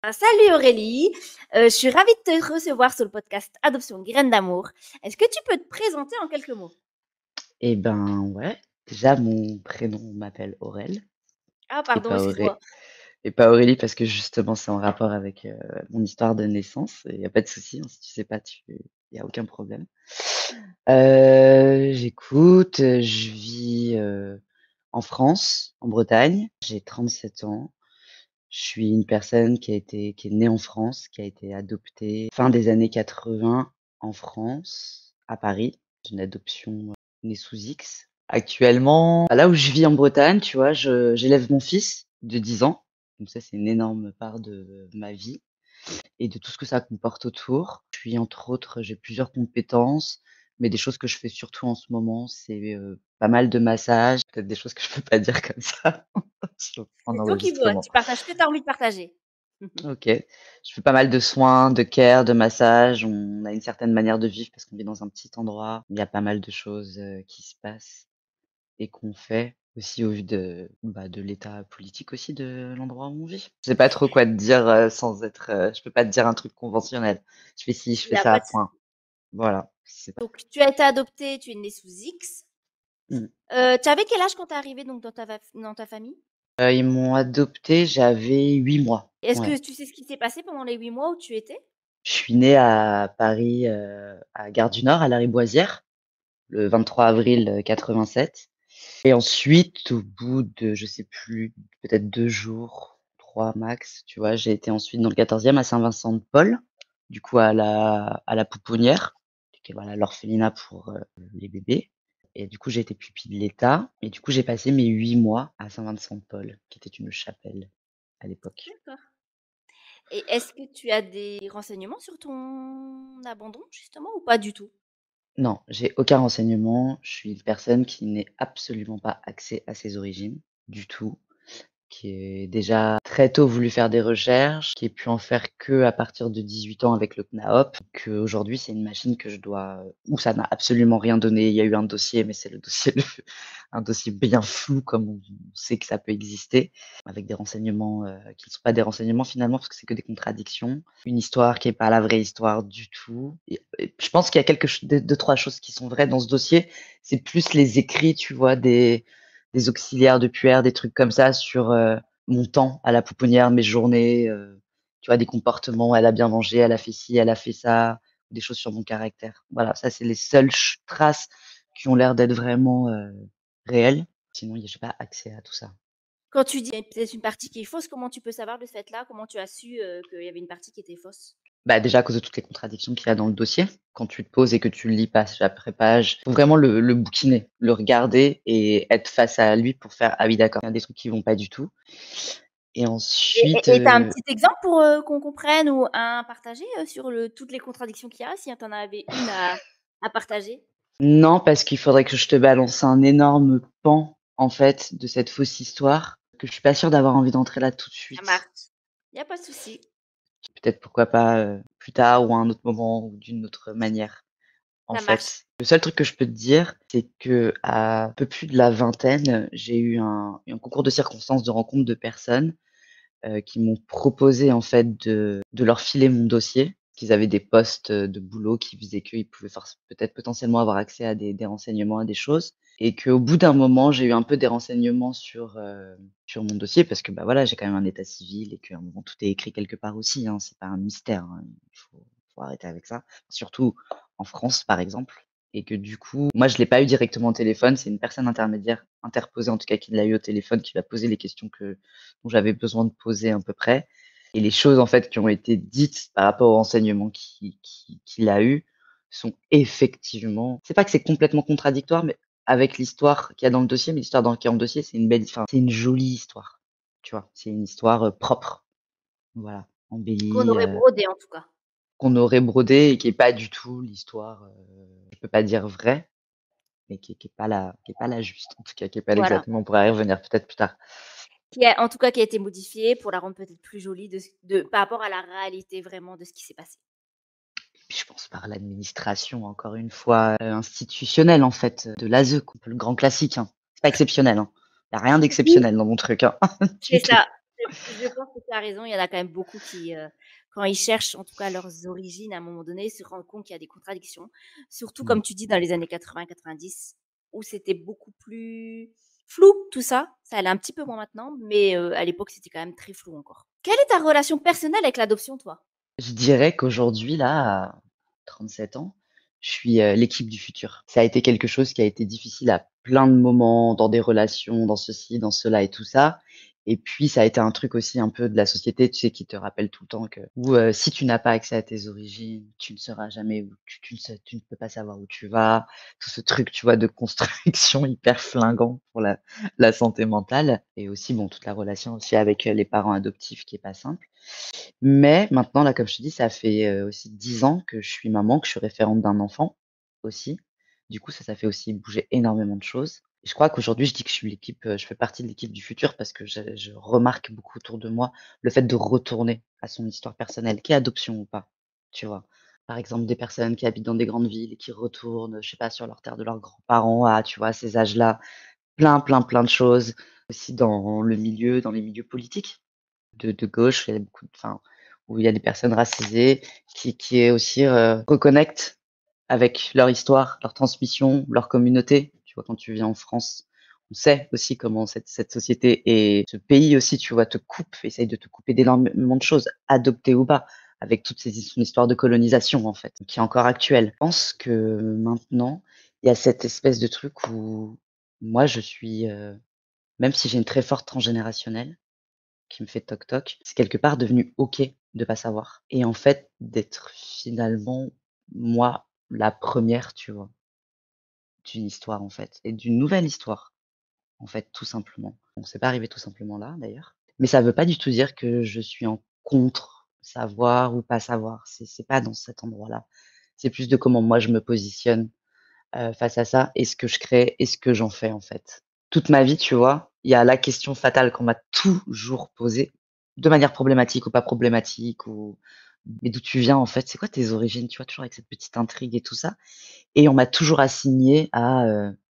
Salut Aurélie, je suis ravie de te recevoir sur le podcast Adoption Graines d'amour. Est-ce que tu peux te présenter en quelques mots? Eh ben, ouais. Déjà, mon prénom m'appelle Aurel Ah et pardon, pas excuse-moi. Aurélie parce que justement, c'est en rapport avec, mon histoire de naissance et il y a pas de souci, hein, si tu sais pas, il y a aucun problème. J'écoute, je vis, en France, en Bretagne. J'ai 37 ans. Je suis une personne qui est née en France, qui a été adoptée fin des années 80 en France, à Paris. C'est une adoption, née sous X. Actuellement, là où je vis en Bretagne, tu vois, j'élève mon fils de 10 ans. Donc ça, c'est une énorme part de ma vie et de tout ce que ça comporte autour. Je suis entre autres, j'ai plusieurs compétences, mais des choses que je fais surtout en ce moment, c'est, pas mal de massages, peut-être des choses que je peux pas dire comme ça en C'est toi qui vois, enregistrement. tu partages ce que tu as envie de partager. OK. Je fais pas mal de soins, de care, de massage. On a une certaine manière de vivre parce qu'on vit dans un petit endroit. Il y a pas mal de choses, qui se passent et qu'on fait aussi au vu de l'état politique aussi de l'endroit où on vit. Je sais pas trop quoi te dire, sans être, je peux pas te dire un truc conventionnel. Je fais ci, je Il fais n'y a ça, pas de point. Voilà, c'est pas Donc tu as été adoptée, tu es née sous X. mmh. Tu avais quel âge quand tu es arrivée donc dans ta famille? Ils m'ont adoptée, j'avais 8 mois. Est-ce Ouais. que tu sais ce qui s'est passé pendant les 8 mois où tu étais? Je suis née à Paris, à Gare du Nord, à Lariboisière, le 23 avril, 87. Et ensuite, au bout de, je sais plus, peut-être 2 jours, 3 max, tu vois, j'ai été ensuite dans le 14e à Saint-Vincent-de-Paul, du coup à la pouponnière, qui est voilà l'orphelinat pour, les bébés. Et du coup, j'ai été pupille de l'État et du coup, j'ai passé mes 8 mois à Saint-Vincent-de-Paul, qui était une chapelle à l'époque. D'accord. Et est-ce que tu as des renseignements sur ton abandon justement ou pas du tout? Non, j'ai aucun renseignement, je suis une personne qui n'ait absolument pas accès à ses origines, du tout. Qui est déjà très tôt voulu faire des recherches, qui ait pu en faire que à partir de 18 ans avec le CNAOP, qu'aujourd'hui c'est une machine que je dois où ça n'a absolument rien donné. Il y a eu un dossier, mais c'est le dossier un dossier bien flou comme on sait que ça peut exister, avec des renseignements, qui ne sont pas des renseignements finalement parce que c'est que des contradictions. Une histoire qui est pas la vraie histoire du tout et je pense qu'il y a quelque ch 2-3 choses qui sont vraies dans ce dossier. C'est plus les écrits, tu vois, des auxiliaires de puère, des trucs comme ça sur, mon temps à la pouponnière, mes journées, tu vois, des comportements. Elle a bien mangé, elle a fait ci, elle a fait ça, des choses sur mon caractère. Voilà, ça c'est les seules traces qui ont l'air d'être vraiment, réelles. Sinon, j'ai pas accès à tout ça. Quand tu dis: «Il y a peut-être une partie qui est fausse», comment tu peux savoir de ce fait-là? Comment tu as su, qu'il y avait une partie qui était fausse? Bah, déjà à cause de toutes les contradictions qu'il y a dans le dossier. Quand tu te poses et que tu le lis page après page, faut vraiment le bouquiner, le regarder et être face à lui pour faire: «Ah oui d'accord, il y a des trucs qui vont pas du tout» et ensuite, Et tu as un petit exemple pour, qu'on comprenne ou un partager, sur toutes les contradictions qu'il y a, si tu en avais une à partager? non, parce qu'il faudrait que je te balance un énorme pan, en fait, de cette fausse histoire, que je suis pas sûre d'avoir envie d'entrer là tout de Ça suite. marche. Il y a pas de souci. Peut-être pourquoi pas, plus tard ou à un autre moment ou d'une autre manière. En Ça marche. fait, le seul truc que je peux te dire, c'est qu'à un peu plus de la vingtaine, j'ai eu un concours de circonstances de rencontre de personnes qui m'ont proposé en fait de leur filer mon dossier, qu'ils avaient des postes, de boulot qui faisaient qu'ils pouvaient peut-être potentiellement avoir accès à des renseignements, à des choses et qu'au bout d'un moment, j'ai eu un peu des renseignements sur mon dossier parce que, bah, voilà, j'ai quand même un état civil et qu'à un moment tout est écrit quelque part aussi, hein, c'est pas un mystère, hein. Il faut arrêter avec ça. Surtout en France, par exemple et que du coup, moi je l'ai pas eu directement au téléphone, c'est une personne intermédiaire, interposée en tout cas qui l'a eu au téléphone, qui lui a posé les questions dont j'avais besoin de poser à peu près. Et les choses en fait qui ont été dites par rapport aux renseignements qu'il a eu sont effectivement, c'est pas que c'est complètement contradictoire, mais avec l'histoire qu'il y a dans le dossier, mais l'histoire qui est dans le dossier, c'est une belle, enfin, c'est une jolie histoire, tu vois. C'est une histoire propre, voilà, Qu'on embellie, aurait brodé en tout cas. qu'on aurait brodée et qui est pas du tout l'histoire, je peux pas dire vraie, mais qui est pas la juste, en tout cas, qui est pas Voilà. l'exacte. Mais on pourra y revenir peut-être plus tard. Qui a en tout cas qui a été modifiée pour la rendre peut-être plus jolie par rapport à la réalité vraiment de ce qui s'est passé. Puis je pense par l'administration, encore une fois, institutionnelle en fait, de l'ASE quoi, le grand classique, hein. C'est pas exceptionnel, hein. Il y a rien Oui, d'exceptionnel dans mon truc, hein, c'est du tout. ça. Je pense que tu as raison, il y en a quand même beaucoup qui, quand ils cherchent en tout cas leurs origines à un moment donné, se rendent compte qu'il y a des contradictions. Surtout Mmh. comme tu dis dans les années 80-90 où c'était beaucoup plus flou tout ça. Ça allait un petit peu moins maintenant, mais à l'époque, c'était quand même très flou encore. Quelle est ta relation personnelle avec l'adoption, toi? Je dirais qu'aujourd'hui, là, à 37 ans, je suis, l'équipe du futur. Ça a été quelque chose qui a été difficile à plein de moments, dans des relations, dans ceci, dans cela et tout ça. Et puis ça a été un truc aussi un peu de la société, tu sais, qui te rappelle tout le temps que où, si tu n'as pas accès à tes origines, tu ne sauras jamais où tu ne peux pas savoir où tu vas. Tout ce truc, tu vois, de construction hyper flinguant pour la santé mentale et aussi, bon, toute la relation aussi avec, les parents adoptifs qui est pas simple. Mais maintenant, là, comme je te dis, ça fait, aussi 10 ans que je suis maman, que je suis référente d'un enfant aussi. Du coup, ça fait aussi bouger énormément de choses. Je crois qu'aujourd'hui, je dis que je suis l'équipe, je fais partie de l'équipe du futur parce que je remarque beaucoup autour de moi le fait de retourner à son histoire personnelle, qu'il y ait adoption ou pas, tu vois? Par exemple, des personnes qui habitent dans des grandes villes et qui retournent, je sais pas, sur leur terre de leurs grands-parents à, tu vois, ces âges-là. Plein, plein, plein de choses. Aussi dans les milieux politiques de gauche, il y a beaucoup de enfin, où il y a des personnes racisées qui aussi, reconnectent avec leur histoire, leur transmission, leur communauté. Tu vois, quand tu viens en France, on sait aussi comment cette société et ce pays aussi, tu vois, te coupe, essaye de te couper d'énormément de choses, adoptées ou pas, avec toute son histoire de colonisation, en fait, qui est encore actuelle. Je pense que maintenant, il y a cette espèce de truc où moi je suis, même si j'ai une très forte transgénérationnelle qui me fait toc toc, c'est quelque part devenu OK de pas savoir et en fait, d'être finalement, moi, la première, tu vois? D'une histoire, en fait et d'une nouvelle histoire, en fait, tout simplement. Bon, c'est pas arrivé tout simplement là, d'ailleurs, mais ça veut pas du tout dire que je suis en contre savoir ou pas savoir. C'est pas dans cet endroit-là. C'est plus de comment moi je me positionne, face à ça et ce que je crée et ce que j'en fais, en fait. Toute ma vie, tu vois, il y a la question fatale qu'on m'a toujours posée, de manière problématique ou pas problématique ou mais d'où tu viens, en fait? C'est quoi tes origines? Tu vois? Toujours avec cette petite intrigue et tout ça et on m'a toujours assigné à,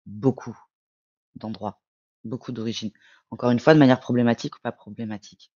beaucoup d'endroits, beaucoup d'origines. Encore une fois, de manière problématique ou pas problématique.